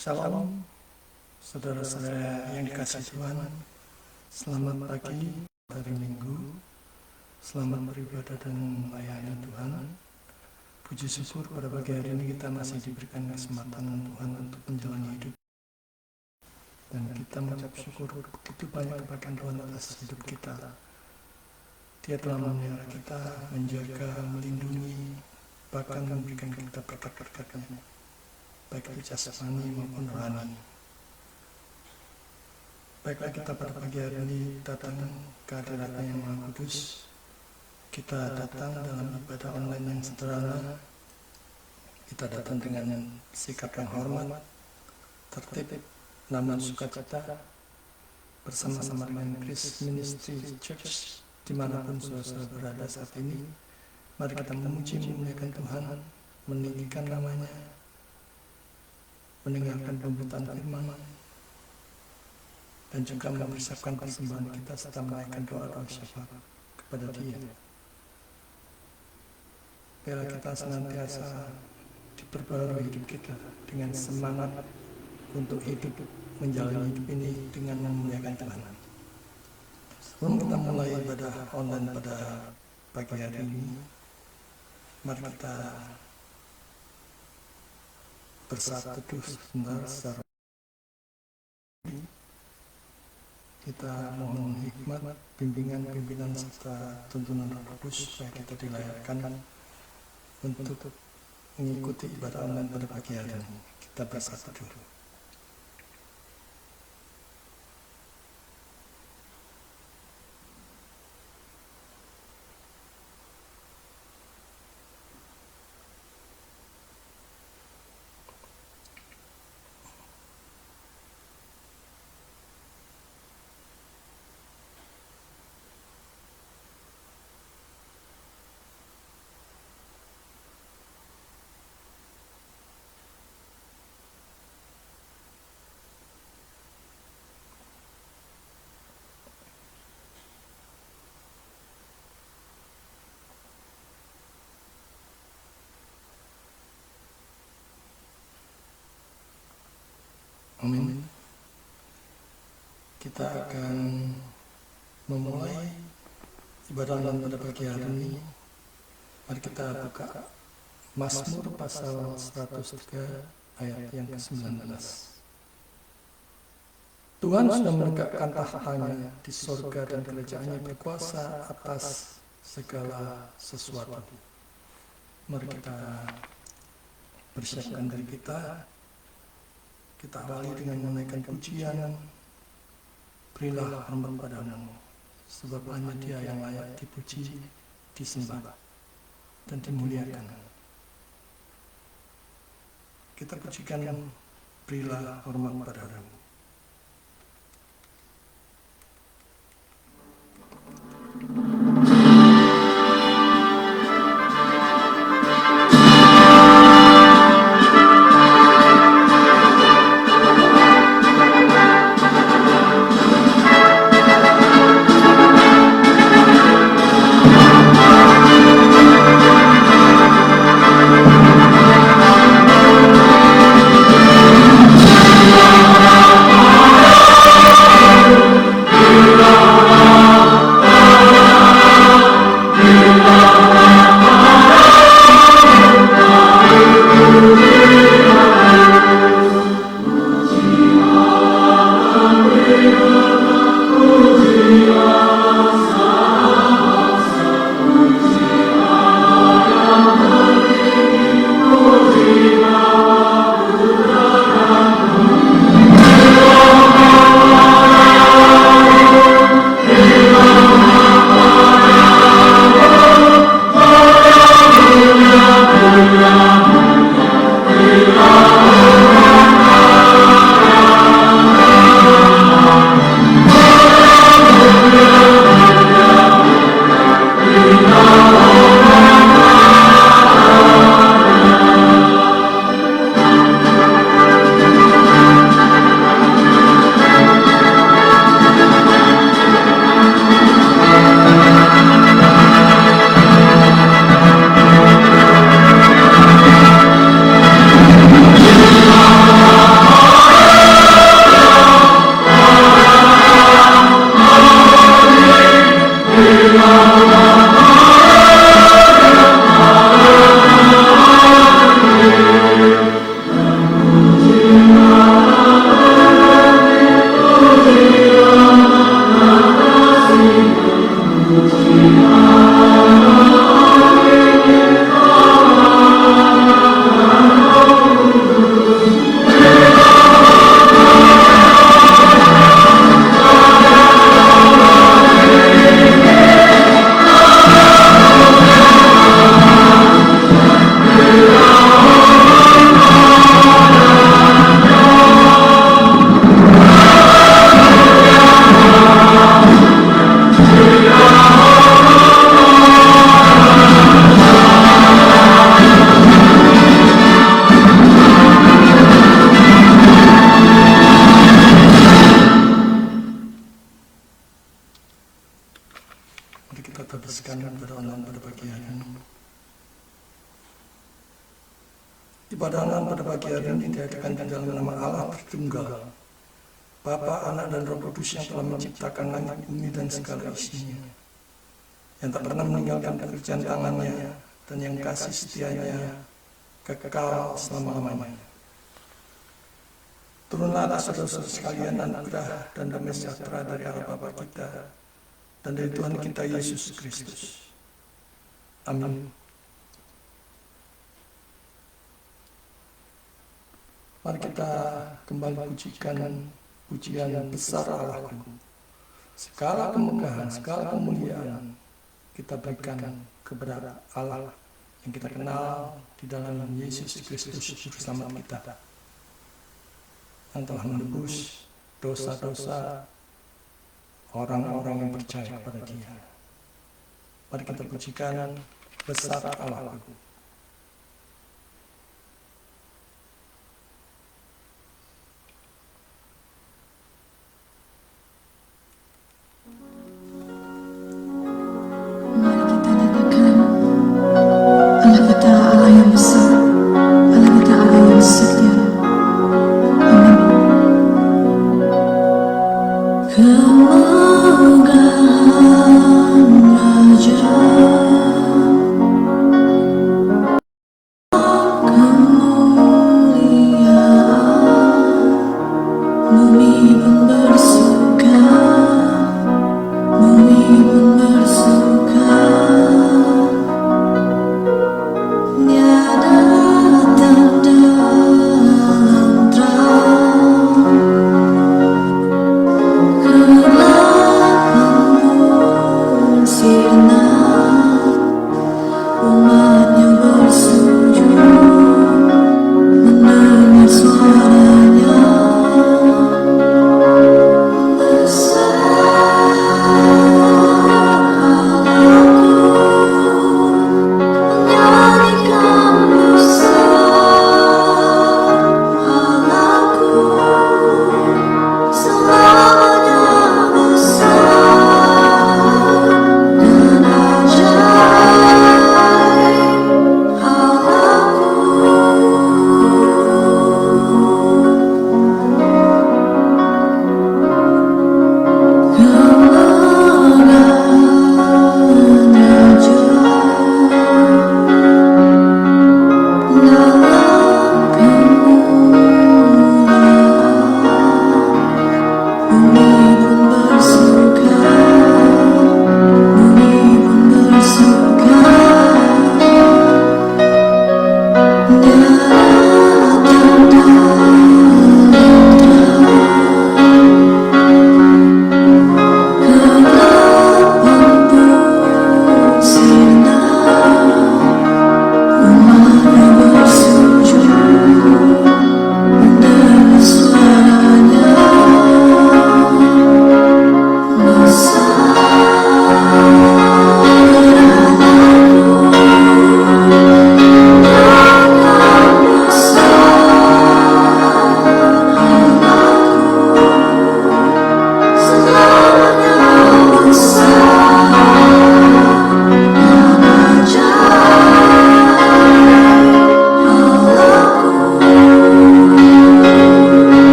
Shalom, saudara-saudara yang dikasihi Tuhan. Selamat pagi hari Minggu. Selamat beribadah dan melayani Tuhan. Puji syukur pada pagi hari ini kita masih diberikan kesempatan Tuhan untuk menjalani hidup. Dan kita mengucap syukur begitu banyak kebaikan Tuhan atas hidup kita. Dia telah memelihara kita, menjaga, melindungi, bahkan memberikan kita berkat-berkat-Nya, baik itu jasmani maupun rohani. Baiklah, kita pada pagi hari ini datang ke hadirat-Nya yang Maha Kudus. Kita datang dalam ibadah online yang sederhana. Kita datang dengan sikap yang hormat, tertib, namun sukacita, bersama-sama dengan Grace Ministry Church dimanapun saudara berada saat ini. Mari kita memuji, memuliakan Tuhan, meninggikan nama-Nya, mendengarkan pemberitaan firman, dan juga mempersiapkan persembahan kita serta menaikkan doa-doa syafaat kepada Dia. Biarlah kita senantiasa diperbarui hidup kita dengan semangat untuk hidup, menjalani hidup ini dengan memuliakan Tuhan. Sebelum kita mulai ibadah online pada pagi hari ini, mari kita bersatu teduh sebentar secara kita mohon hikmat, bimbingan, pimpinan serta tuntunan Roh Kudus supaya kita dilayakkan untuk mengikuti ibadah online pada pagi hari ini. Kita bersatu teduh. Amin. Kita akan memulai ibadah online pada pagi hari ini. Mari kita buka Mazmur pasal 103 ayat yang ke-19. Tuhan sudah menegakkan tahtanya di sorga dan kerajaan-Nya berkuasa atas segala sesuatu. Mari kita persiapkan diri kita. Kita awali dengan menaikkan pujian. Berilah hormat padamu, sebab hanya Dia yang layak dipuji, disembah, dan dimuliakan. Kita pujikan, berilah hormat padamu. pagi hari ini diadakan di dalam nama Allah Tritunggal, Bapa, Anak, dan Roh Kudus yang telah menciptakan langit, bumi, dan segala isinya, yang tak pernah meninggalkan pekerjaan tangannya, dan yang kasih setianya kekal selama-lamanya. Turunlah atas saudara-saudara sekalian anugerah dan damai sejahtera dari Allah Bapa kita dan dari Tuhan kita Yesus Kristus. Amin. Mari kita kembali pujikan pujian besar Allahku. Segala kemegahan, segala kemuliaan kita berikan kepada Allah yang kita kenal di dalam Yesus Kristus Juru Selamat kita, yang telah menebus dosa-dosa orang-orang yang percaya kepada Dia. Mari kita pujikan besar Allahku.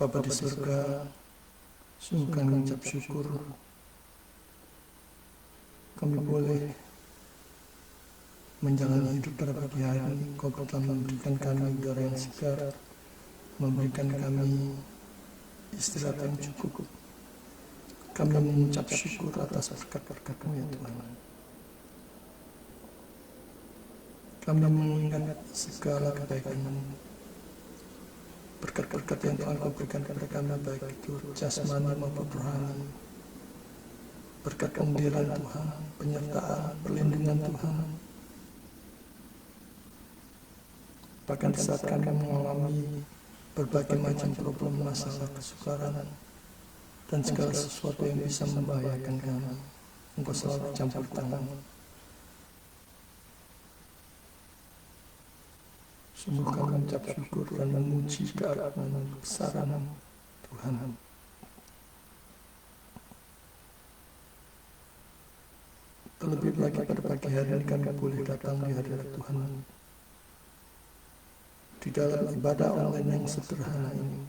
Bapa di surga, sungguh kami mengucap syukur kami boleh menjalani hidup pada pagi hari ini. Kau telah memberikan kami udara yang segar, memberikan kami istirahat yang cukup. Kami mengucap syukur atas berkat-berkat-Mu ya Tuhan. Kami mengingat segala kebaikan-Mu, berkat-berkat yang telah Kau berikan kepada kami, baik itu jasmani maupun rohani. Berkat pemberian Tuhan, penyertaan, perlindungan Tuhan. Bahkan di saat kami mengalami berbagai macam problem, masalah, kesukaran, dan segala sesuatu yang bisa membahayakan kami, Engkau selalu campur tangan. Sungguh kami mengucap syukur dan memuji keagungan kebesaran Tuhan. Terlebih lagi pada pagi hari ini kami boleh datang di hadirat Tuhan di dalam ibadah online yang sederhana ini.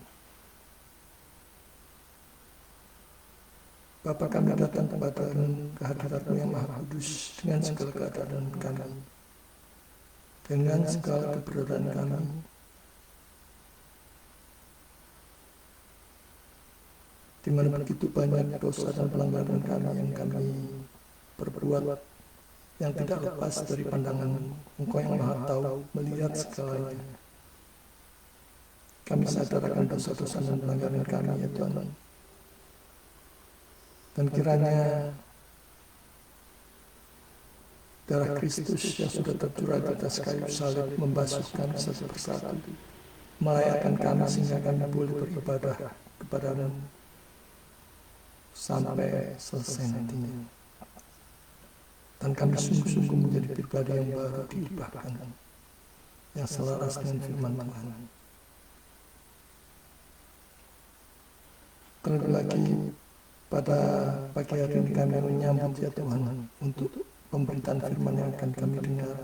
Bapa, kami datang kepada kehadirat-Mu yang Maha Kudus dengan segala keadaan kami, dengan segala keberadaan kami. Di mana begitu banyak dosa dan pelanggaran kami yang kami berbuat yang tidak lepas dari pandangan-Mu. Engkau yang Maha tahu, melihat segalanya. Kami sadar akan dosa-dosa dan pelanggaran kami ya Tuhan. Dan kiranya darah Kristus yang sudah tercurah di atas kayu salib membasuh kami satu persatu, melayakkan kami sehingga kami boleh beribadah kepada-Mu sampai selesai nantinya. Dan kami sungguh-sungguh menjadi pribadi yang baru diubahkan, yang selaras dengan firman Tuhan. Terlebih lagi pada pagi hari ini kami menyambut ya Tuhan untuk pemberitaan firman yang akan kami dengar.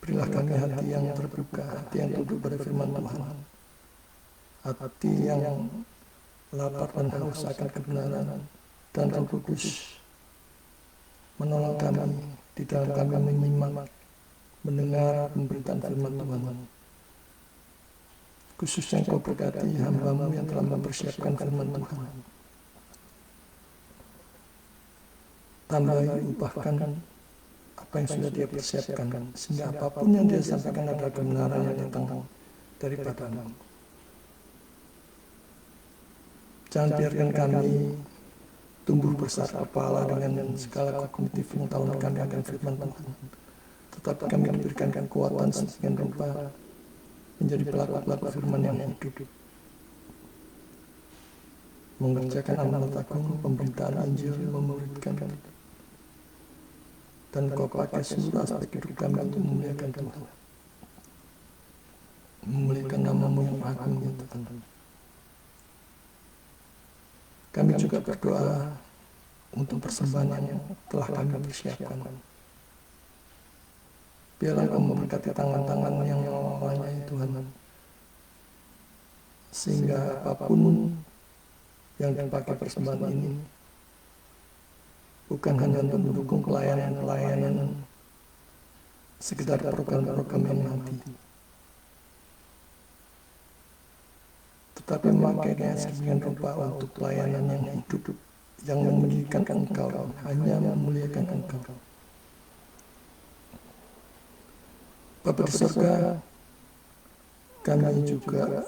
Berilah kami hati yang terbuka, hati yang tunduk pada firman Tuhan, hati yang lapar dan haus akan kebenaran, dan Roh Kudus menolong kami di dalam kami menyimak, mendengar pemberitaan firman Tuhan. Khususnya Kau berkati hamba-Mu yang telah mempersiapkan firman Tuhan. Tambahi, ubahkan apa yang sudah Dia persiapkan, sehingga apapun yang Dia sampaikan adalah kebenaran yang datang daripada-Mu. Jangan biarkan kami tumbuh besar kepala dengan segala kognitif pengetahuan kami akan firman Tuhan, tetapi kami diberikan kekuatan sedemikian rupa menjadi pelaku-pelaku firman yang hidup, mengerjakan amanat agung, pemberitaan Injil, memuridkan kami, dan Kau pakai seluruh aspek hidup kami untuk memuliakan Tuhan, memuliakan nama-Mu yang agung ya Tuhan. Kami juga berdoa untuk persembahan yang telah kami persiapkan. Biarlah Kau memberkati tangan-tangan yang mengolahnya ya Tuhan, sehingga apapun yang dipakai persembahan ini bukan hanya untuk mendukung pelayanan sekedar program-program yang nanti, tetapi memakainya sedemikian rupa untuk pelayanan yang hidup, yang memuliakan Engkau, hanya memuliakan Engkau. Bapa di surga, kami juga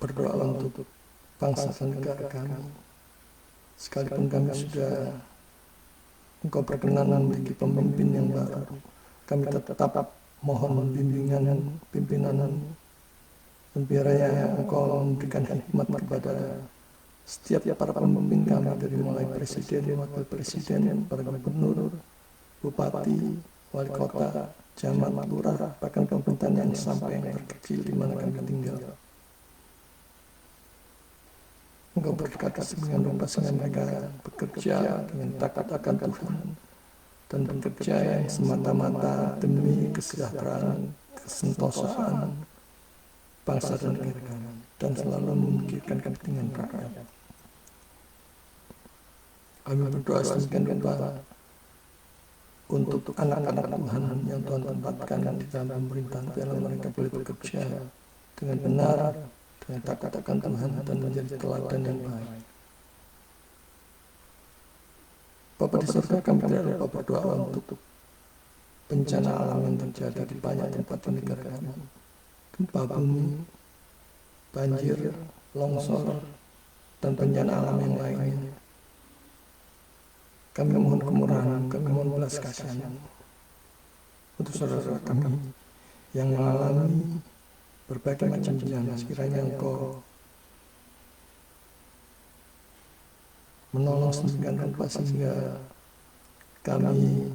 berdoa untuk bangsa dan negara kami. Sekalipun kami sudah Engkau berkenan memiliki pemimpin yang baru, kami tetap mohon bimbingan pimpinan, dan biarnya Engkau memberikan hikmat kepada setiap para pemimpin kami, dari mulai presiden, wakil presiden, para gubernur, bupati, wali kota, camat, lurah, bahkan pemerintahan yang sampai yang terkecil di mana kami tinggal. Engkau berkata sedemikian rupa sehingga mereka bekerja dengan takat akan Tuhan, dan bekerja yang semata-mata demi kesejahteraan, kesentosaan bangsa dan negara, dan selalu memikirkan kepentingan rakyat. Kami berdoa sedemikian rupa untuk anak-anak Tuhan yang Tuhan tempatkan di dalam pemerintahan, biarlah mereka boleh bekerja dengan benar, dengan takut akan Tuhan, dan menjadi teladan yang baik. Bapa di surga, kami tidak lupa berdoa untuk bencana alam yang terjadi di banyak tempat di negara kami. Gempa bumi, banjir, longsor, dan bencana alam yang lainnya. Kami mohon kemurahan, kami mohon belas kasihan untuk saudara-saudara kami yang mengalami berbagai macam bencana. Sekiranya Engkau menolong sedemikian rupa sehingga kami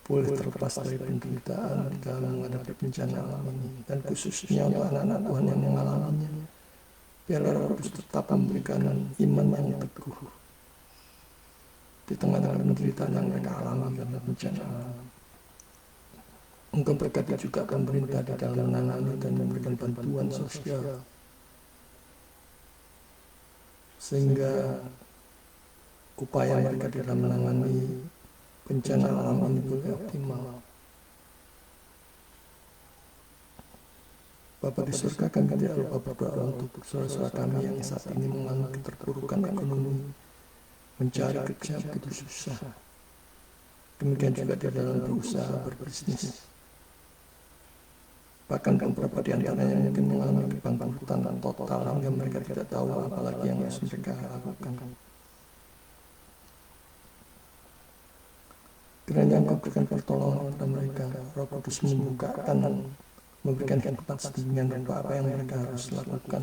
boleh terlepas dari penderitaan dalam menghadapi bencana alam ini, dan khususnya untuk anak-anak Tuhan yang mengalaminya. Biarlah Roh Kudus tetap memberikan iman yang teguh di tengah-tengah penderitaan yang mereka alami karena bencana alam. Engkau berkati juga pemerintah di dalam menangani dan memberikan bantuan sosial, sehingga upaya mereka di dalam menangani bencana alam ini boleh optimal. Bapa di surga, kami tidak lupa berdoa untuk saudara-saudara kami yang saat ini mengalami keterpurukan ekonomi, mencari kerja begitu susah. Demikian juga di dalam berusaha berbisnis. Bahkan beberapa di antaranya mungkin mengalami kebangkrutan total hingga mereka tidak tahu apalagi yang harus mereka lakukan. Kiranya Engkau berikan pertolongan kepada mereka, Roh Kudus membukakan, memberikan hikmat sedemikian rupa apa yang mereka harus lakukan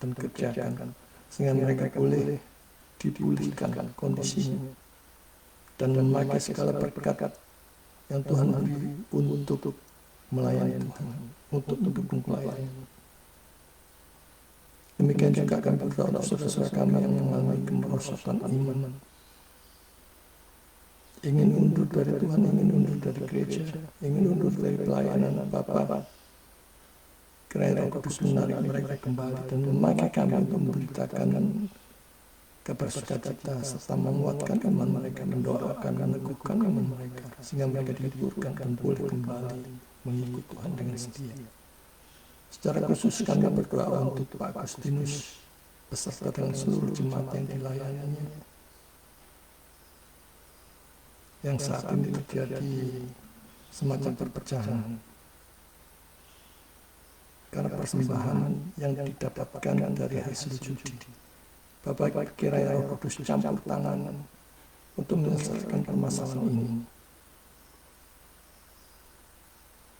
dan kerjakan, sehingga mereka boleh dipulihkan kondisinya dan memakai segala berkat yang Tuhan beri untuk melayani Tuhan, untuk mendukung pelayanan. Demikian juga kami berdoa untuk saudara-saudara kami yang mengalami kemerosotan iman, ingin undur dari Tuhan, ingin undur dari gereja, ingin undur dari pelayanan Bapa. Kiranya Roh Kudus menarik mereka kembali dan memakai kami untuk memberitakan kabar sukacita serta menguatkan iman mereka, mendoakan, meneguhkan iman mereka, sehingga mereka dihiburkan dan boleh kembali mengikut Tuhan dengan setia. Secara khusus kami berdoa untuk Pak Agustinus beserta dengan seluruh jemaat yang dilayaninya, yang saat ini terjadi semacam perpecahan karena persembahan yang didapatkan dari hasil judi. Bapak, kiranya Roh Kudus campur tangan untuk menyelesaikan permasalahan ini,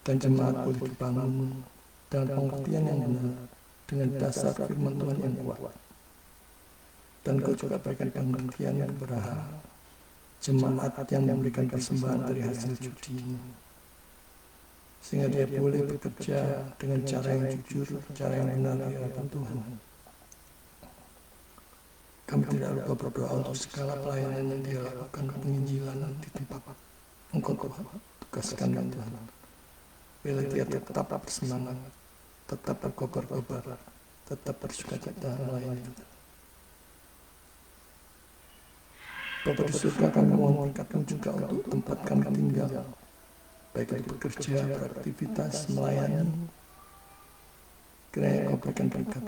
dan jemaat boleh dibangun dengan pengertian yang benar, dengan dasar firman Tuhan yang kuat. Dan Kau juga berikan pengertian kepada jemaat yang memberikan persembahan dari hasil judi ini, sehingga dia boleh bekerja dengan cara yang jujur, cara yang benar di hadapan Tuhan. Kami tidak lupa berdoa untuk segala pelayanan yang dia lakukan, penginjilan di tempat Engkau tugaskan dan Tuhan. Bila dia tetap bersemangat, tetap berkobar-kobar, tetap bersukacita melayani Tuhan. Bapa di surga, kami mohon berkat-Mu juga untuk tempat kami tinggal, baik itu bekerja, beraktivitas, melayani. Kiranya Kau berikan berkat.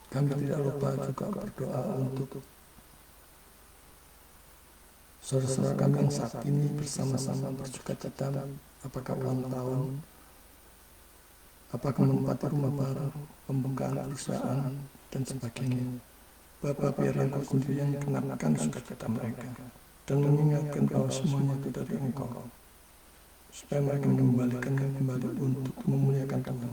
Kami tidak lupa juga berdoa untuk saudara-saudara kami yang saat ini bersama-sama bersukacita, apakah ulang tahun, apakah menempati rumah baru, pembukaan perusahaan, dan sebagainya. Bapak, biar Engkau sendiri yang kenapkan sukacita mereka dan mengingatkan bahwa semuanya itu dari Engkau, supaya mereka mengembalikannya kembali untuk memuliakan Tuhan.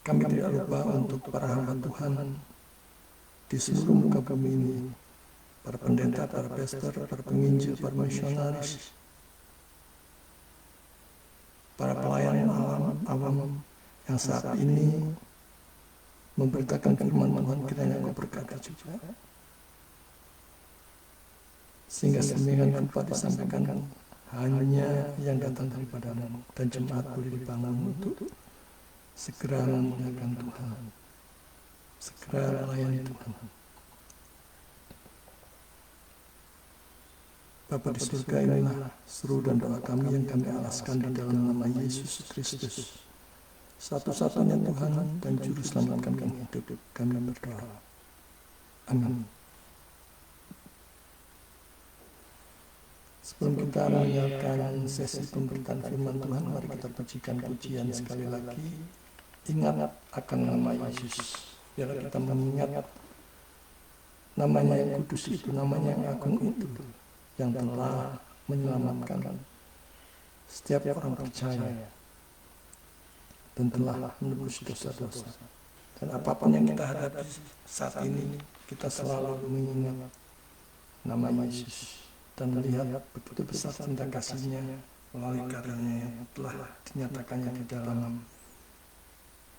Kami tidak lupa untuk para hamba Tuhan di seluruh muka bumi ini, para pendeta, para pastor, para penginjil, para misionaris, para pelayan awam yang saat ini memberitakan firman Tuhan, kiranya Kau berkati juga, sehingga semenjak Bapa disampaikan hanya yang datang daripada-Mu, dan jemaat boleh dibangun untuk segera memuliakan Tuhan, segera melayani Tuhan. Bapa di surga, inilah seru dan doa kami yang kami alaskan di dalam nama Yesus Kristus, satu-satunya Tuhan dan Juru Selamat kami yang hidup. Kami berdoa. Amin. Sebelum kita meninggalkan sesi pemberitaan firman Tuhan, mari kita pujikan pujian sekali lagi. Ingat akan nama Yesus. Biar kita mengingat namanya yang kudus itu, namanya yang agung itu, yang telah menyelamatkan setiap orang percaya dan telah menebus dosa-dosa. Dan apapun yang kita hadapi saat ini, kita selalu mengingat nama Yesus dan melihat begitu besar cinta kasih-Nya melalui karyanya yang telah dinyatakannya di dalam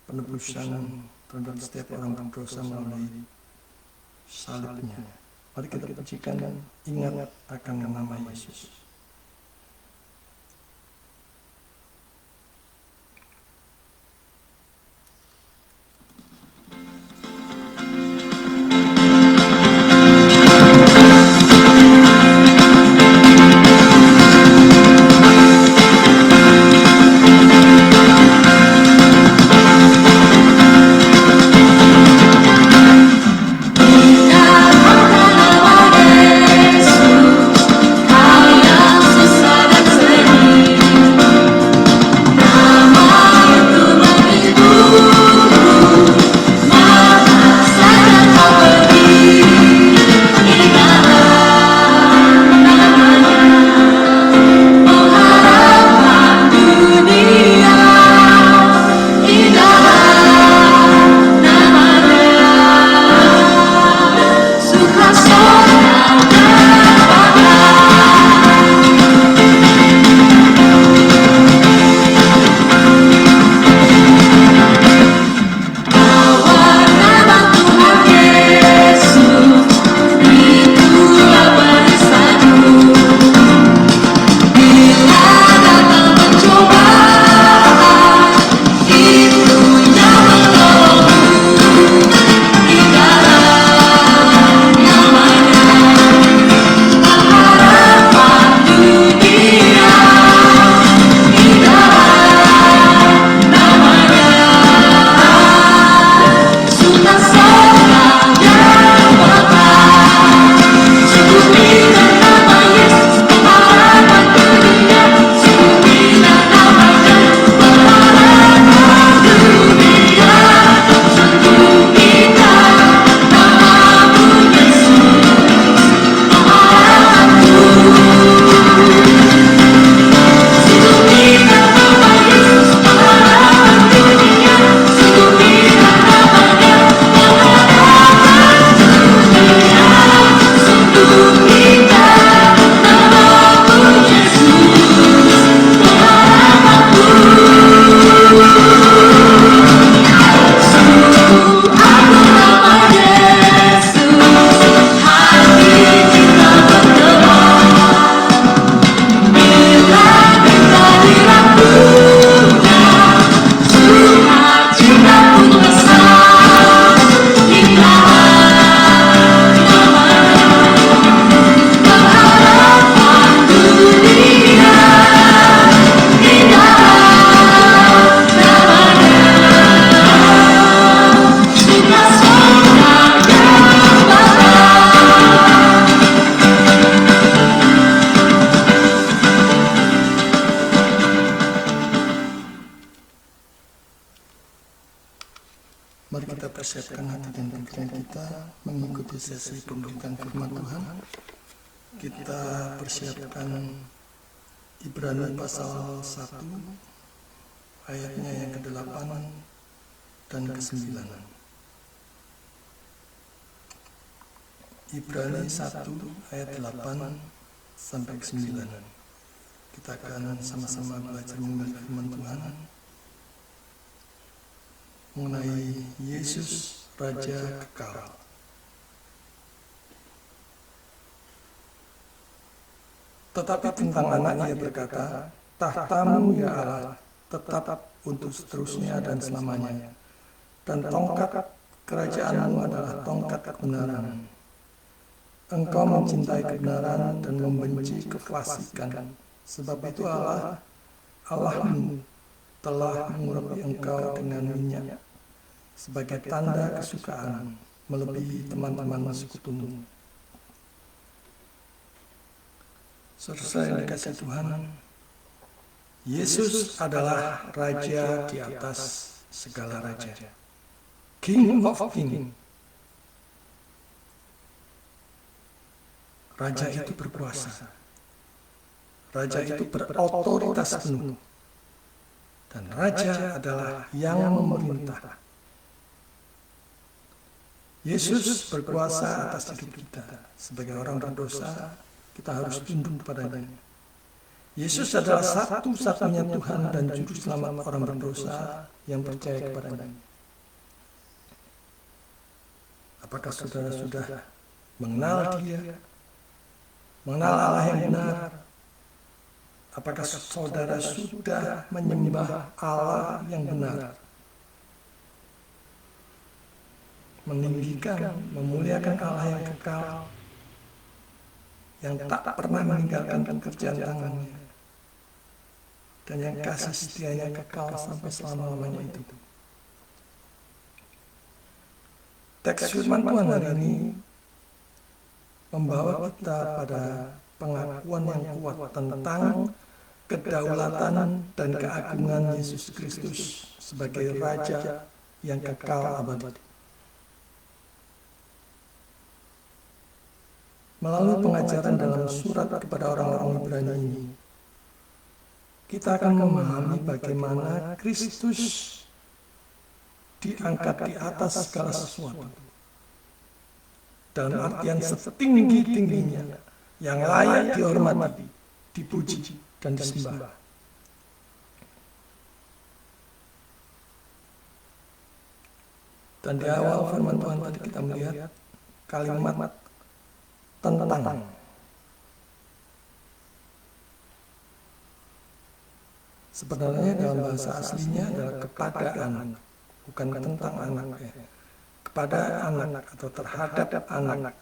penebusan terhadap setiap orang berdosa melalui salib-Nya. Mari kita pujikan dan ingat akan nama Yesus. Mari kita persiapkan hati dan pikiran kita mengikuti sesi pemberitaan firman Tuhan. Kita persiapkan Ibrani pasal 1 ayatnya yang ke-8 dan ke-9. Ibrani 1 ayat 8 sampai ke-9. Kita akan sama-sama belajar mendengar firman Tuhan. mengenai Yesus Raja Kekal. Tetapi tentang anak ia berkata, tahtamu ya Allah tetap untuk seterusnya dan selamanya, dan tongkat kerajaanmu adalah tongkat kebenaran. Engkau mencintai kebenaran dan membenci kefasikan, sebab itu Allahmu telah mengurapi engkau dengan minyak sebagai tanda kesukaan melebihi teman-teman sekutumu. Saudara yang dikasihi Tuhan, Yesus adalah Raja di atas segala raja, King of King. Raja itu berkuasa, Raja itu berotoritas penuh, dan Raja adalah yang memerintah. Yesus berkuasa atas hidup kita. Sebagai orang berdosa, kita harus tunduk kepadanya. Yesus adalah satu-satunya Tuhan dan Juru Selamat orang berdosa yang percaya kepadanya. Apakah saudara sudah mengenal Dia? Mengenal Allah yang benar? Apakah saudara sudah menyembah Allah yang benar? Meninggikan, memuliakan Allah yang kekal, yang tak pernah meninggalkan pekerjaan tangannya, dan yang kasih setianya kekal sampai selama-lamanya itu. Teks firman Tuhan hari ini membawa kita pada pengakuan yang kuat tentang kedaulatan dan keagungan Yesus Kristus sebagai Raja yang kekal abadi. Melalui pengajaran dalam surat kepada orang-orang Ibrani ini, kita akan memahami bagaimana Kristus diangkat di atas segala sesuatu, dalam artian setinggi-tingginya, yang layak dihormati, dipuji, dan disembah. Dan di awal firman Tuhan tadi kita melihat kalimat tentang. Sebenarnya dalam bahasa aslinya adalah kepada anak, bukan tentang anak ya. Kepada anak atau terhadap anak.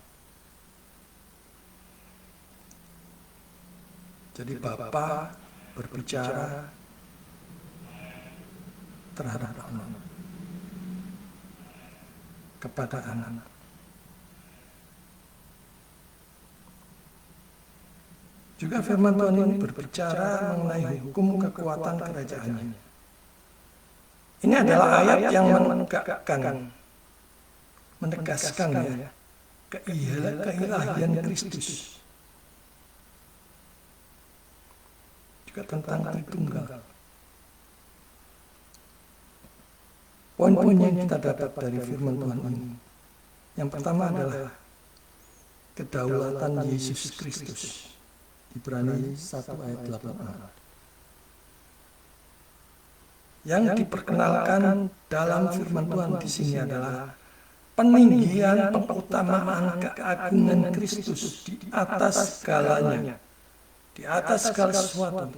Jadi Bapa berbicara terhadap anak, kepada anak. Juga firman Tuhan ini berbicara mengenai hukum kekuatan kerajaannya. Ini adalah ayat yang menegaskan ya, keilahian Kristus. Juga tentang Tritunggal. Poin-poin yang kita dapat dari firman Tuhan ini, yang pertama adalah kedaulatan Yesus Kristus. Ibrani 1 ayat 8a. Yang diperkenalkan dalam firman Tuhan di sini adalah peninggian, pengutamaan keagungan Kristus di atas segalanya, di atas segala sesuatu.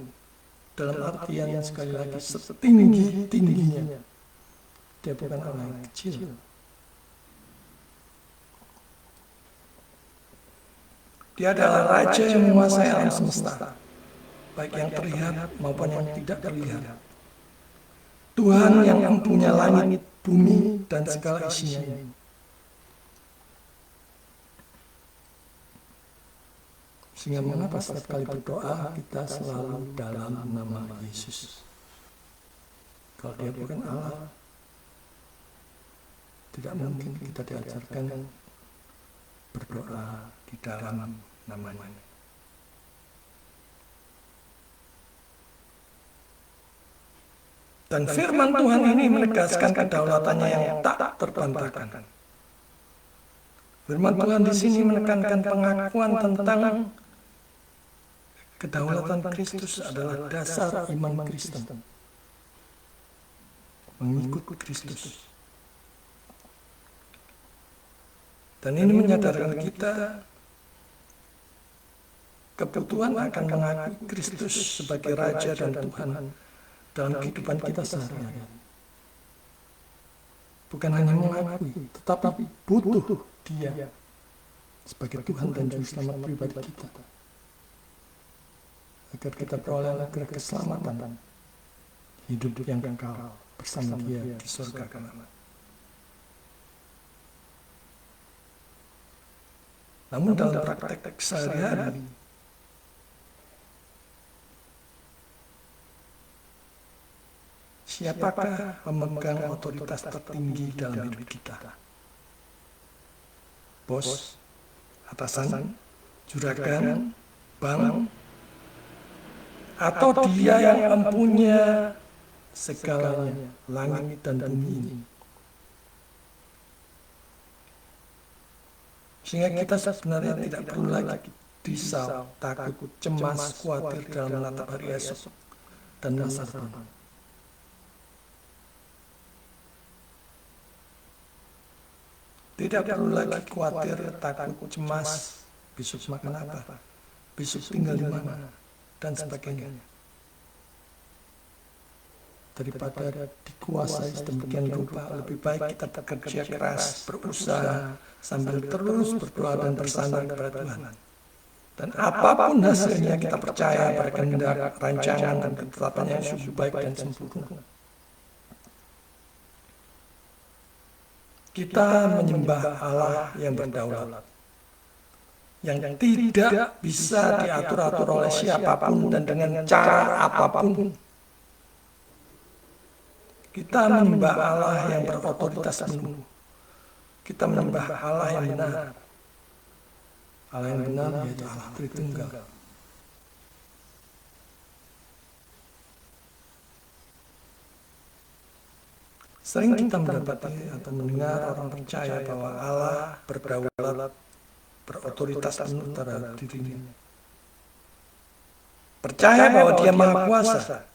Dalam artian sekali lagi setinggi-tingginya. Dia bukan Allah yang kecil. Dia adalah Raja yang menguasai alam semesta, baik yang terlihat maupun yang tidak terlihat. Tuhan yang mempunyai langit, bumi, dan segala isinya. Sehingga mengapa setiap kali berdoa kita selalu dalam nama Yesus? Kalau Dia bukan Allah, tidak mungkin kita diajarkan berdoa di dalam namanya. Dan firman Tuhan ini menegaskan kedaulatannya yang tak terbantahkan. Firman Tuhan di sini menekankan pengakuan tentang kedaulatan Kristus adalah dasar iman Kristen. Mengikut Kristus. Dan ini menyadarkan kita kebutuhan akan mengakui Kristus sebagai Raja dan Tuhan dalam kehidupan kita sehari-hari. Bukan hanya mengakui, tetapi butuh Dia sebagai Tuhan dan Juru Selamat pribadi kita, agar kita beroleh anugerah keselamatan, hidup yang kekal bersama Dia di surga kelak. Namun dalam praktek sehari-hari, siapakah pemegang otoritas tertinggi dalam hidup kita? Bos, atasan, juragan, bank, atau Dia yang mempunyai segalanya, langit dan bumi ini? Sehingga kita sebenarnya tidak perlu lagi risau, takut, cemas, khawatir dalam menatap hari esok dan masa depan. Tidak perlu lagi khawatir, takut, cemas, besok makan apa, besok tinggal di mana, dan sebagainya. Daripada dikuasai sedemikian rupa, lebih baik kita bekerja keras, berusaha, sambil terus berdoa dan bersandar kepada Tuhan. Dan apapun hasilnya, kita percaya pada kehendak, rancangan, dan ketetapannya yang sungguh baik dan sempurna. Kita menyembah Allah yang berdaulat, yang tidak bisa diatur-atur oleh siapapun dan dengan cara apapun. Kita menyembah Allah yang berotoritas penuh. Kita menyembah Allah yang benar. Allah yang benar yaitu Allah Tritunggal. Sering kita mendapati atau mendengar orang percaya bahwa Allah berdaulat, berotoritas penuh terhadap dirinya. Percaya bahwa Dia Maha Kuasa,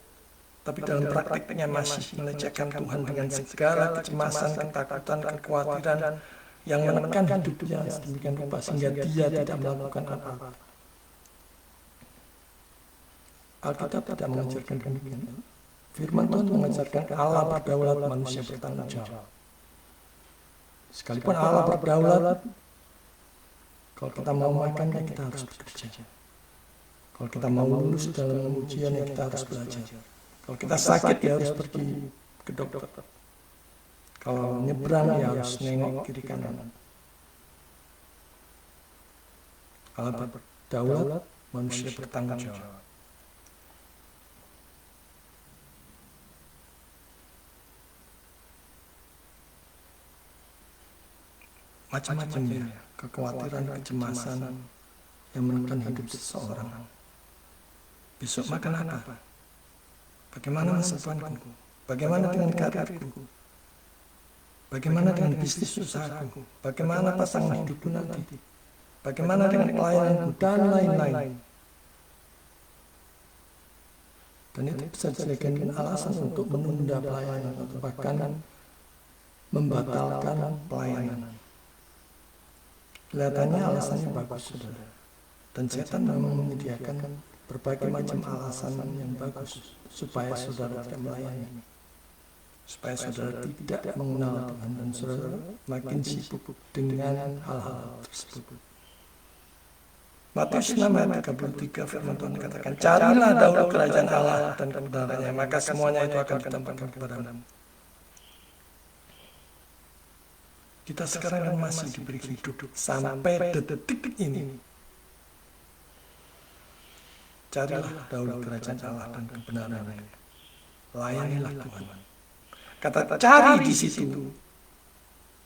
tapi dalam praktiknya masih melecehkan Tuhan dengan segala kecemasan, ketakutan, kekhawatiran yang menekan hidupnya sedemikian rupa sehingga dia tidak melakukan apa-apa. Alkitab tidak mengajarkan demikian. Firman Tuhan mengajarkan Allah berdaulat, manusia bertanggung jawab. Sekalipun Allah berdaulat, kalau kita mau makan, kita harus bekerja. Kalau kita mau lulus dalam ujian, kita harus belajar. Kalau kita sakit, ya harus pergi ke dokter. Kalau nyebrang, ya harus nengok kiri kanan. Allah berdaulat, manusia bertanggung jawab. Macam-macam kekhawatiran, kecemasan yang menekan hidup seseorang. Besok makan apa? Bagaimana masa depanku? Bagaimana dengan karirku? Bagaimana dengan bisnis usahaku? Bagaimana pasangan hidupku nanti? Bagaimana dengan pelayananku? Dan lain-lain. Dan itu bisa dijadikan alasan untuk menunda pelayanan atau bahkan membatalkan pelayanan. Kelihatannya alasannya bagus, saudara. Dan setan memang menyediakan berbagai macam alasan yang bagus supaya saudara tidak melayani, supaya saudara tidak mengenal Tuhan dan saudara makin sibuk dengan hal-hal tersebut. Matius 6 ayat 33 firman Tuhan dikatakan, carilah dahulu kerajaan Allah dan kebenarannya, maka semuanya itu akan ditambahkan kepadamu. Kita sekarang masih diberi hidup sampai detik ini. Carilah dahulu kerajaan Allah dan kebenarannya. Layanilah Tuhan. Kata cari di situ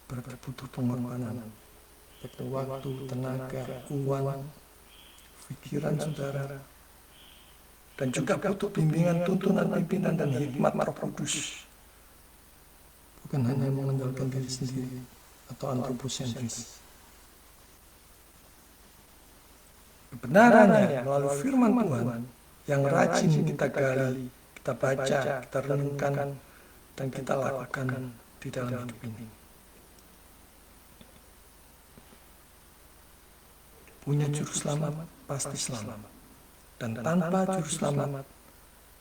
butuh pengorbanan, butuh waktu, tenaga, uang, pikiran saudara, dan juga butuh bimbingan, tuntunan pimpinan dan hikmat Roh Kudus. Bukan hanya mengandalkan diri sendiri atau antroposentris. Kebenarannya melalui firman Tuhan yang rajin kita gali, kita baca, kita renungkan, dan kita lakukan di dalam hidup ini. punya juru selamat, pasti selamat. Dan tanpa juru selamat,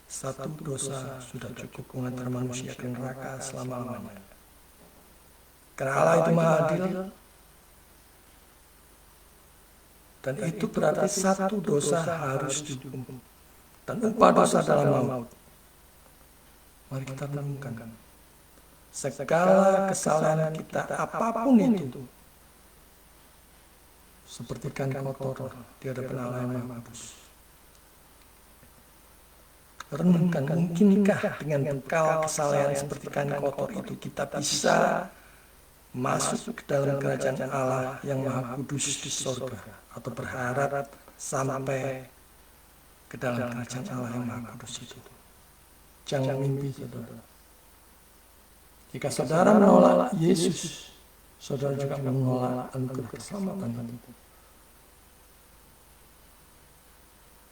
satu dosa sudah cukup mengantar manusia ke neraka selama-lamanya. Karena Allah itu Maha Adil, dan itu berarti satu dosa harus dihukum. Dan upah dosa adalah maut. Mari kita renungkan. Segala kesalahan kita, apapun itu, seperti kain kotor di hadapan Allah yang Maha Kudus. Renungkan, mungkinkah dengan bekal kesalahan seperti kain kotor itu kita bisa masuk ke dalam kerajaan Allah yang Maha Kudus di surga, atau berharap sampai ke dalam kerajaan Allah yang Maha Kudus itu? Jangan mimpi, saudara. Jika saudara menolak Yesus, saudara juga menolak anugerah keselamatan itu.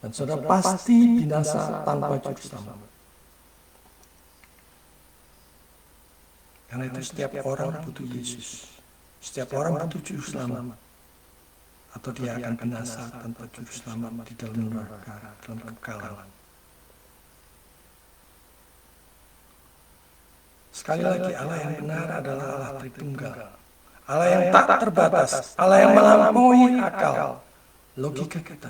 Dan saudara pasti binasa tanpa juru selamat. Karena itu setiap orang butuh Yesus. Setiap orang butuh juru selamat. Atau dia akan binasa tanpa juru selamat di dalam neraka, dalam kekekalan. Sekali lagi, Allah yang benar adalah Allah Tritunggal. Allah yang tak terbatas, Allah yang melampaui akal, logika kita.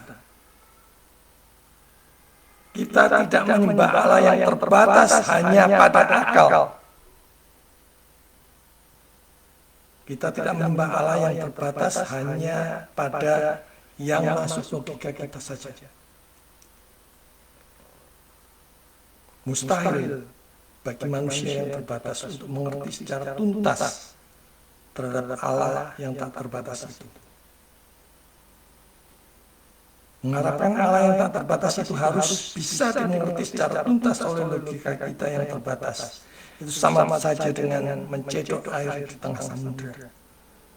Kita tidak menyembah Allah yang terbatas hanya pada akal. Kita tidak menyembah Allah yang terbatas hanya pada yang masuk logika kita saja. Mustahil bagi manusia yang terbatas untuk mengerti secara tuntas terhadap Allah yang tak terbatas itu. Mengharapkan Allah yang tak terbatas itu harus bisa dimengerti secara tuntas oleh logika kita yang terbatas. Itu sama saja dengan mencedok air di tengah samudera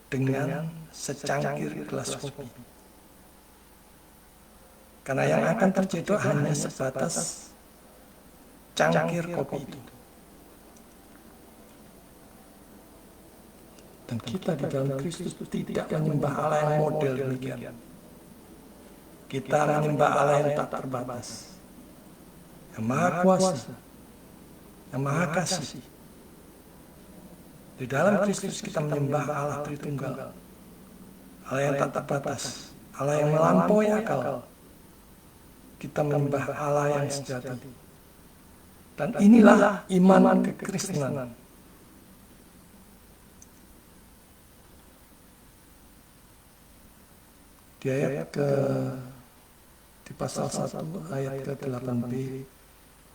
dengan secangkir gelas kopi. Karena yang akan tercedok hanya sebatas cangkir kopi itu. Dan kita di dalam Kristus tidak menyembah Allah yang model demikian. Kita menyembah Allah yang tak terbatas, yang Maha Kuasa, yang Maha Kasih. Di dalam Kristus kita menyembah Allah Tritunggal, Allah yang tak terbatas, Allah yang melampaui akal. Kita menyembah Allah yang sejati. Dan inilah iman kekristenan. Di pasal 1 ayat ke-8b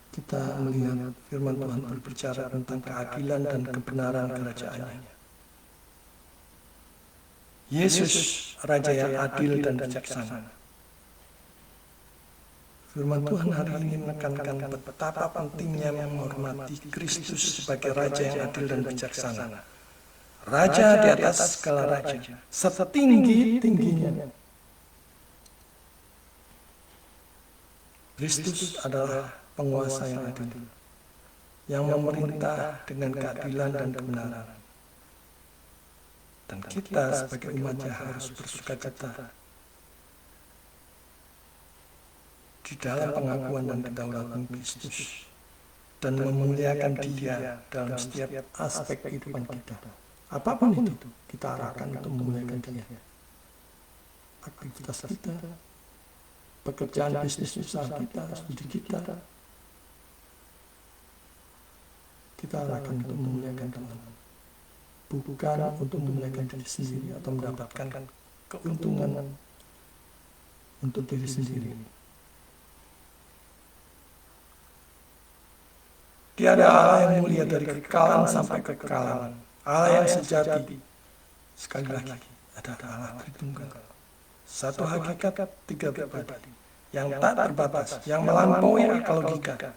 kita melihat firman Tuhan berbicara tentang keadilan dan kebenaran kerajaan-Nya. Yesus Raja yang adil dan bijaksana. Firman Tuhan hari ini menekankan betapa pentingnya menghormati Kristus sebagai Raja yang adil dan bijaksana. Raja di atas segala raja, setinggi-tingginya. Kristus adalah penguasa yang adil, yang memerintah dengan keadilan dan kebenaran. Dan kita sebagai umatnya harus bersukacita di dalam pengakuan dan kedaulatan Kristus dan memuliakan Dia dalam setiap aspek kehidupan kita. Apapun itu, kita arahkan untuk memuliakan Dia. Aktivitas kita, pekerjaan bisnis usaha kita, studi kita arahkan untuk memuliakan Tuhan, bukan untuk memuliakan diri sendiri atau mendapatkan keuntungan untuk diri sendiri. Tiada Allah yang mulia dari kekekalan sampai kekekalan, Allah yang sejati. Sekali lagi, ada Allah Tritunggal, satu hakikat, tiga pribadi, yang tak terbatas, yang melampaui akal logika.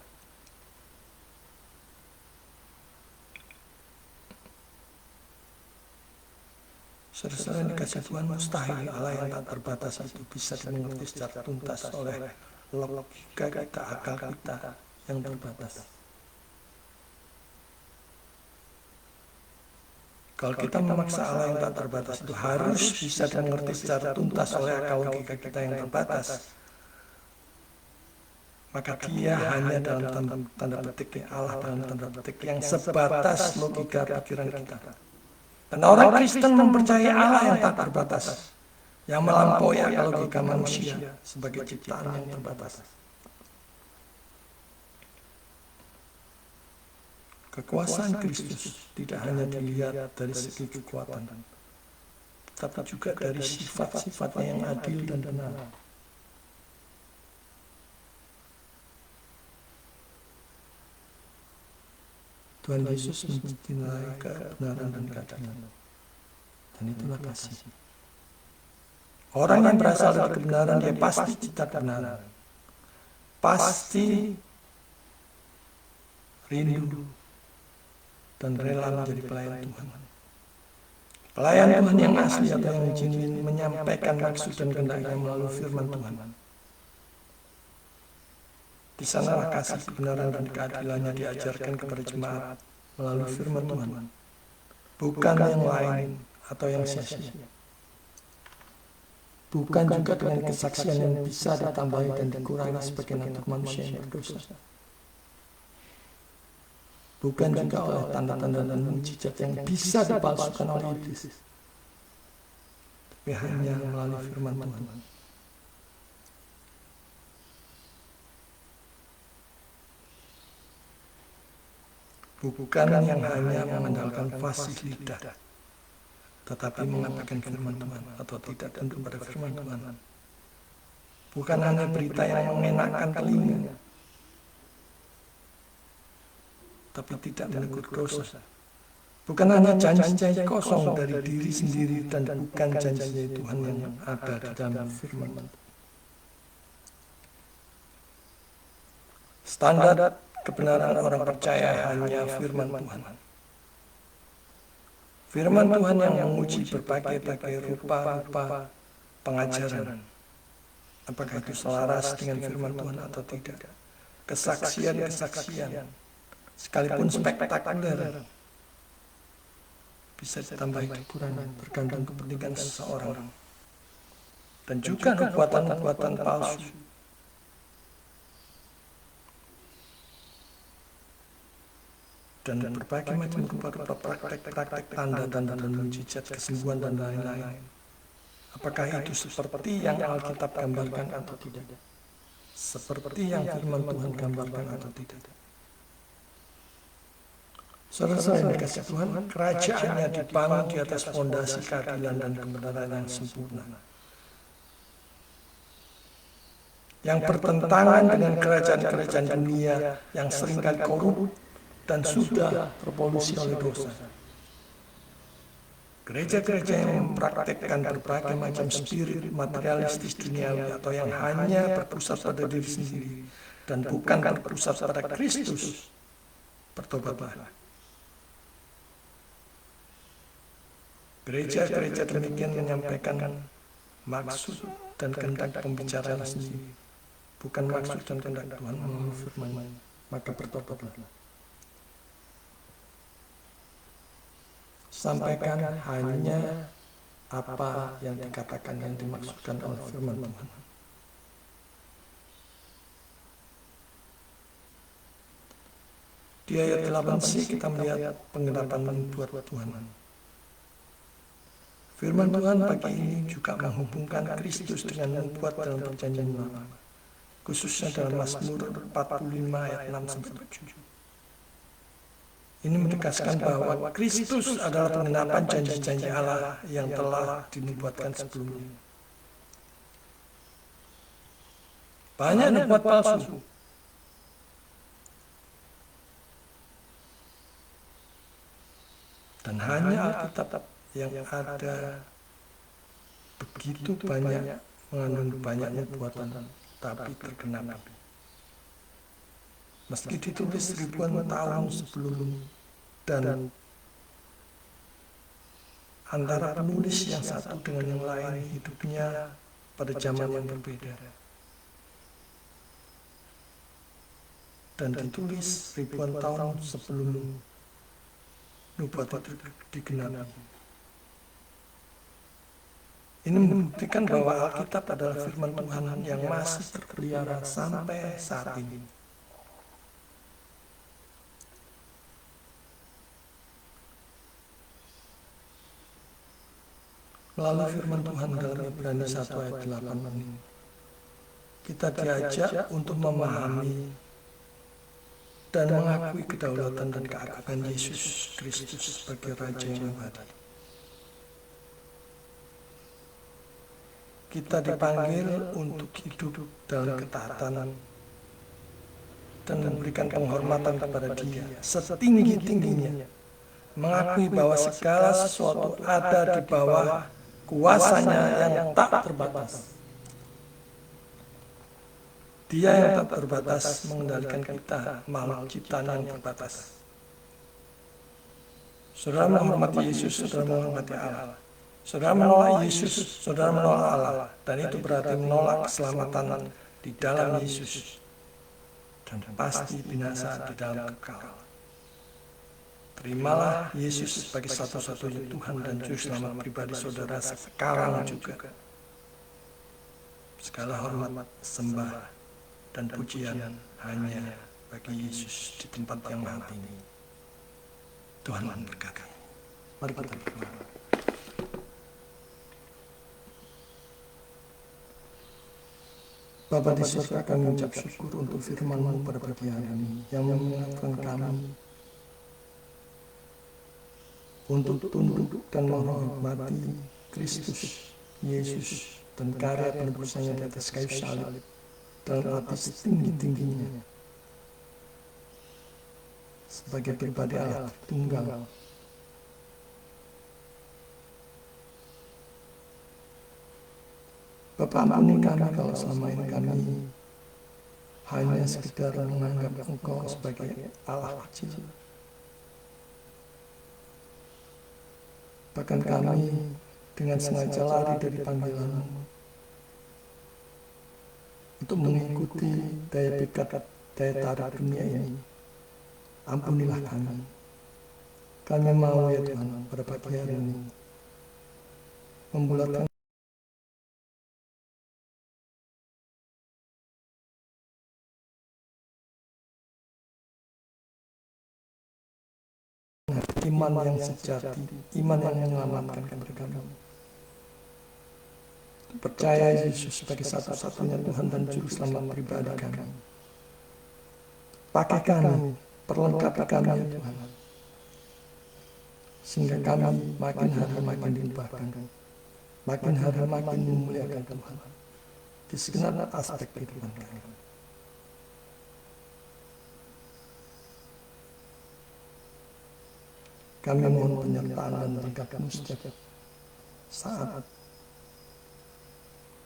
Saudara yang dikasih Tuhan, mustahil Allah yang tak terbatas itu bisa dimengerti secara tuntas oleh logika kita, akal kita yang terbatas. Kalau kita memaksa Allah yang tak terbatas itu harus bisa dimengerti secara tuntas oleh akal logika kita yang terbatas, maka dia hanya dalam tanda petik Allah dalam tanda petik yang sebatas logika pikiran kita. Dan orang Kristen mempercayai Allah yang tak terbatas, yang melampaui akal logika manusia sebagai ciptaan yang terbatas. Kekuasaan Kristus tidak hanya dilihat dari segi kekuatan, tapi juga dari sifat-sifatnya yang adil dan benar. Tuhan Yesus mencintai kebenaran dan keadilan, dan itulah kasih. Orang yang berasal dari kebenaran, dia pasti cinta kebenaran, pasti rindu dan rela menjadi pelayan Tuhan. Pelayan Tuhan yang asli atau yang genuine menyampaikan maksud dan kehendaknya melalui firman Tuhan. Di sanalah kasih, kebenaran, dan keadilannya diajarkan kepada jemaat melalui firman Tuhan, bukan yang lain atau yang sia-sia. Bukan juga dengan kesaksian yang bisa ditambahi dan dikurangi sebagai natur manusia yang berdosa. Bukan juga oleh tanda-tanda dan mukjizat yang bisa dipalsukan oleh iblis, tapi hanya melalui firman Tuhan. Bukan yang hanya mengandalkan fasih lidah, tetapi mengabaikan firman Tuhan atau tidak tunduk pada firman Tuhan. Bukan hanya berita yang mengenakan telinga, tapi tidak menegur dosa. Bukan hanya janji-janji kosong dari diri sendiri dan bukan janji Tuhan yang ada di dalam firman. Standar kebenaran orang percaya hanya firman Tuhan. Firman Tuhan yang menguji berbagai-bagai rupa-rupa pengajaran. Apakah itu selaras dengan firman Tuhan atau tidak? Kesaksian-kesaksian, sekalipun spektakuler, bisa ditambahi kekurangan tergantung kepentingan seseorang. Dan juga nubuatan-nubuatan palsu. Dan berbagai macam rupa-rupa praktek-praktek tanda-tanda dan mujizat kesembuhan dan lain-lain. Apakah itu seperti yang Alkitab gambarkan atau tidak? Seperti yang firman Tuhan gambarkan atau tidak? Saudara-saudara yang dikasihi Tuhan, kerajaannya dibangun di atas fondasi keadilan dan kebenaran yang sempurna, yang bertentangan dengan kerajaan-kerajaan dunia yang seringkali korup dan sudah terpolusi oleh dosa. Gereja-gereja yang mempraktekkan berbagai macam spirit materialistis duniawi atau yang hanya berpusat pada diri sendiri dan bukan berpusat pada Kristus, bertobatlah. Gereja-gereja demikian menyampaikan maksud dan kehendak pembicaraan sendiri, bukan maksud dan kehendak Tuhan melalui firman. Maka bertobatlah. Sampaikan hanya apa yang dikatakan yang dimaksudkan oleh firman Tuhan. Di ayat 8c kita melihat penggenapan nubuat Tuhan. Firman Tuhan pagi ini juga menghubungkan Kristus dengan nubuat dalam perjanjian lama, khususnya dalam Mazmur 45 ayat 6-7. Ini menegaskan bahwa Kristus adalah penggenapan janji-janji Allah yang telah dinubuatkan sebelumnya. Banyak nubuat palsu. Dan hanya Alkitab yang ada begitu banyak mengandung banyak nubuatan, tapi tergenap. Meski ditulis ribuan tahun sebelum dan antara penulis yang satu dengan yang lain hidupnya pada zaman yang berbeda. Dan ditulis ribuan tahun sebelum nubuat itu digenapi. Ini membuktikan bahwa Alkitab adalah firman Tuhan yang masih terpelihara sampai saat ini. Melalui firman Tuhan dalam Ibrani 1 ayat 8 ini, kita diajak untuk memahami dan mengakui kedaulatan dan keagungan Yesus Kristus sebagai Raja yang abadi. Kita dipanggil untuk hidup dalam ketaatan dan memberikan penghormatan kepada Dia setinggi-tingginya, mengakui bahwa segala sesuatu ada di bawah kuasanya yang tak terbatas. Dia yang tak terbatas mengendalikan kita, makhluk ciptaan yang terbatas. Saudara menghormati Yesus, saudara menghormati Allah. Saudara menolak Yesus, saudara menolak Allah. Dan itu berarti menolak keselamatan di dalam Yesus. Dan pasti binasa di dalam kekal. Terimalah Yesus sebagai satu-satunya Tuhan dan Juru Selamat pribadi saudara sekarang juga. Segala hormat, sembah, dan pujian hanya bagi Yesus di tempat yang maha tinggi. Tuhan memberkati. Mari kita berdoa. Bapa di surga, kami mengucap syukur untuk firman-Mu pada pagi hari ini yang mengingatkan kami untuk tunduk dan menghormati Kristus Yesus dan karya penebusannya di atas kayu salib dalam arti setinggi-tingginya sebagai pribadi Allah tunggal. Bapa, ampuni kami kalau selama ini kami hanya sekedar menganggap Engkau sebagai Allah kecil. Bahkan kami dengan sengaja lari dari panggilan-Mu untuk mengikuti daya pikat, daya tarik dunia ini. Ampunilah kami. Kami mau ya Tuhan pada pagi hari ini membulatkan iman yang sejati, iman yang menyelamatkan kepada kami. Percaya Yesus sebagai satu-satunya Tuhan dan Juru Selamat pribadi kami. Pakai kami, perlengkapi kami ya Tuhan, sehingga kami makin hari makin diubahkan, makin hari makin memuliakan Tuhan di segenap aspek kehidupan kami. Kami mohon penyertaan dan berkat-Mu setiap saat,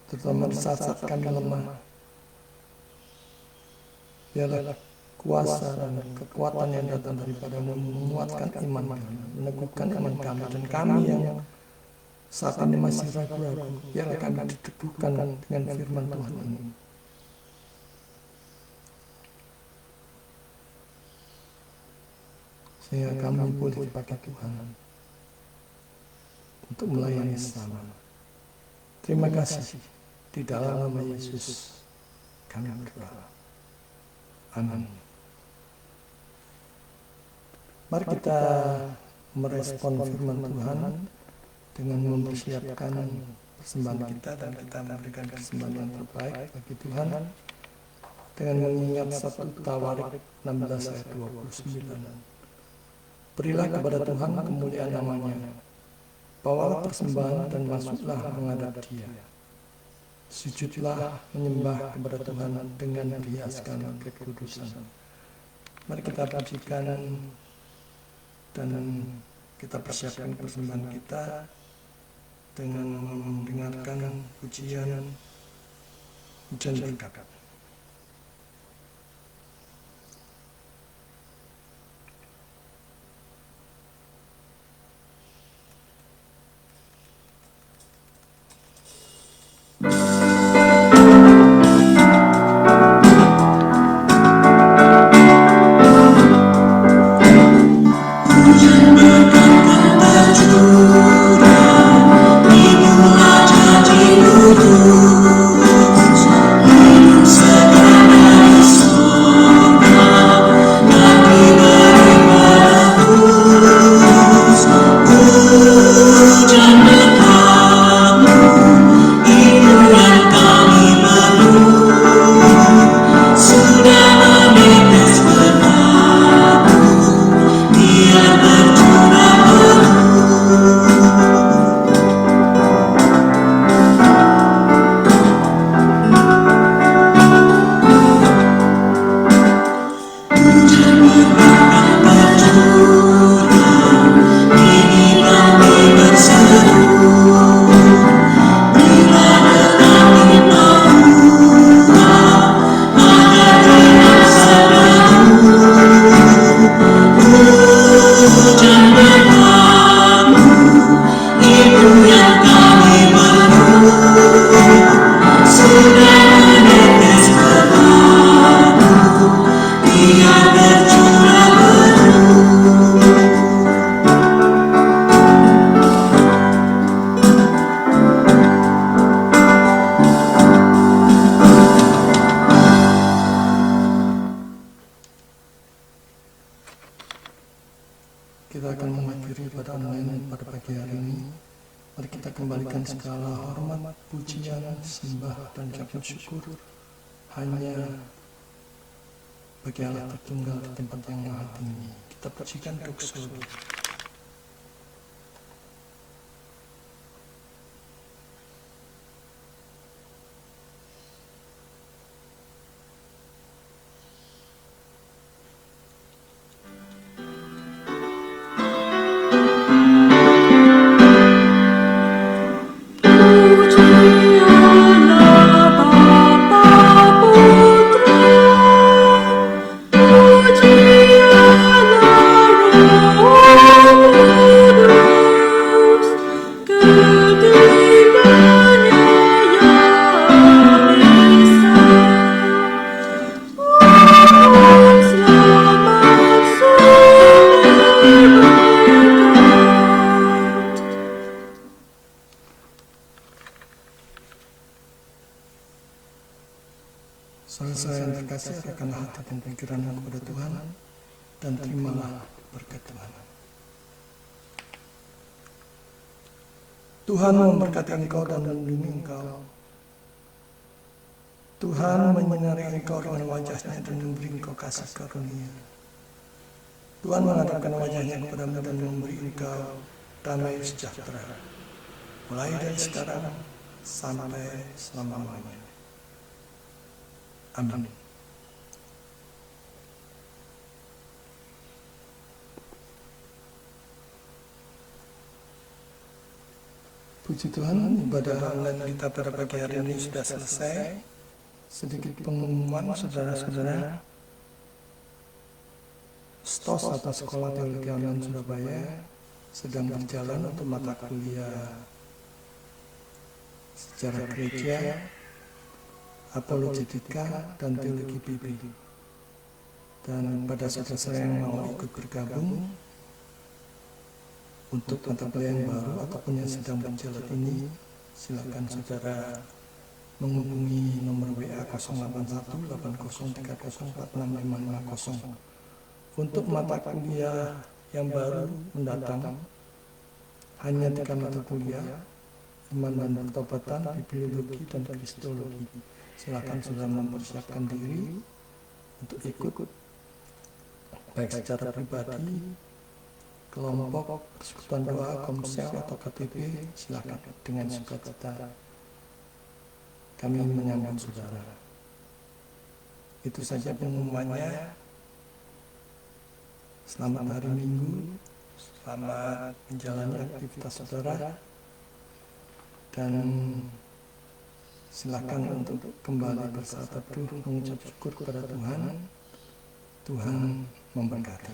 terutama di saat-saat kami lemah. Biarlah kuasa dan kekuatan yang datang daripada-Mu menguatkan iman kami, meneguhkan iman kami, dan kami yang saat ini masih ragu-ragu, biarlah kami diteguhkan dengan firman Tuhan ini. Sehingga kami boleh dipakai Tuhan untuk melayani sesama. Terima kasih. Di dalam nama Yesus kami berdoa. Amin. Mari kita merespon firman Tuhan dengan mempersiapkan persembahan kita, dan kita memberikan persembahan yang terbaik bagi Tuhan dengan mengingat 1 Tawarik 16 ayat 29. Berilah kepada Tuhan kemuliaan namanya, bawalah persembahan dan masuklah menghadap Dia. Sujudlah menyembah kepada Tuhan dengan berhiaskan kekudusan. Mari kita pujikan dan kita persiapkan persembahan kita dengan mendengarkan pujian berkat. Pujian Kita akan mengakhiri pada online pada pagi hari ini. Mari kita kembalikan segala hormat, pujian, sembah, dan ucapan syukur hanya bagi Allah tertunggal di tempat yang maha tinggi. Kita pujikan doksologi. Saudara yang terkasih, arahkanlah hati dan pikiranmu kepada Tuhan dan terimalah berkat Tuhan. Tuhan memberkati engkau dan melindungi engkau. Tuhan menyinari engkau dengan wajah-Nya dan memberi engkau kasih karunia. Tuhan menghadapkan wajah-Nya kepadamu dan memberi engkau damai sejahtera, mulai dari sekarang sampai selama-lamanya. Amin. Puji Tuhan, ibadah online kita pada pagi hari ini sudah selesai. Sedikit pengumuman saudara-saudara, STOS atau Sekolah Teologi Online Surabaya sedang berjalan untuk mata kuliah sejarah gereja, apologetika, dan teologi Bibli. Dan pada saudara yang mau ikut bergabung untuk mata kuliah yang baru ataupun yang sedang berjalan ini, silakan saudara menghubungi nomor WA 081803030465550 untuk mata kuliah yang baru mendatang. Hanya 3 mata kuliah, iman dan pertobatan, bibliologi, dan kristologi. Silakan saudara mempersiapkan diri untuk ikut, baik secara pribadi, kelompok, persekutuan doa, komsel, atau KTP. Silakan dengan sukacita kami menyambut saudara. Itu saja pengumumannya. Selamat hari Minggu, selamat menjalani aktivitas saudara, dan silakan untuk kembali bersaat teduh mengucap syukur kepada Tuhan. Tuhan memberkati.